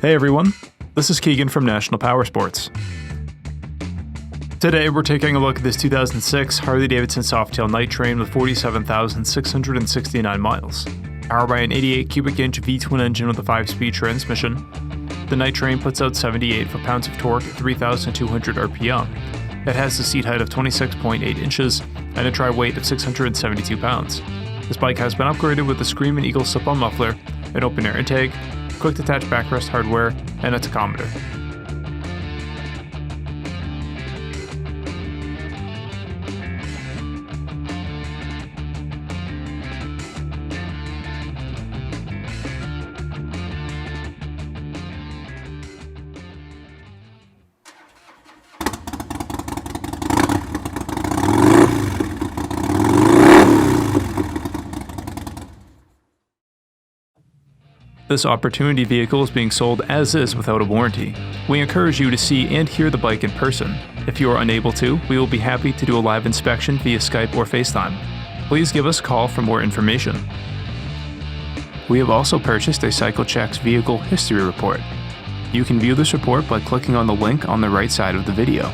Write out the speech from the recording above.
Hey everyone, this is Keegan from National Powersports. Today we're taking a look at this 2006 Harley-Davidson Softail night train with 47,669 miles. Powered by an 88 cubic inch V-twin engine with a 5-speed transmission, the night train puts out 78 foot-pounds of torque at 3,200 RPM. It has a seat height of 26.8 inches and a dry weight of 672 pounds. This bike has been upgraded with a Screamin' Eagle slip-on muffler, an open-air intake, quick-detach backrest hardware, and a tachometer. This opportunity vehicle is being sold as is without a warranty. We encourage you to see and hear the bike in person. If you are unable to, we will be happy to do a live inspection via Skype or FaceTime. Please give us a call for more information. We have also purchased a CycleCheck's vehicle history report. You can view this report by clicking on the link on the right side of the video.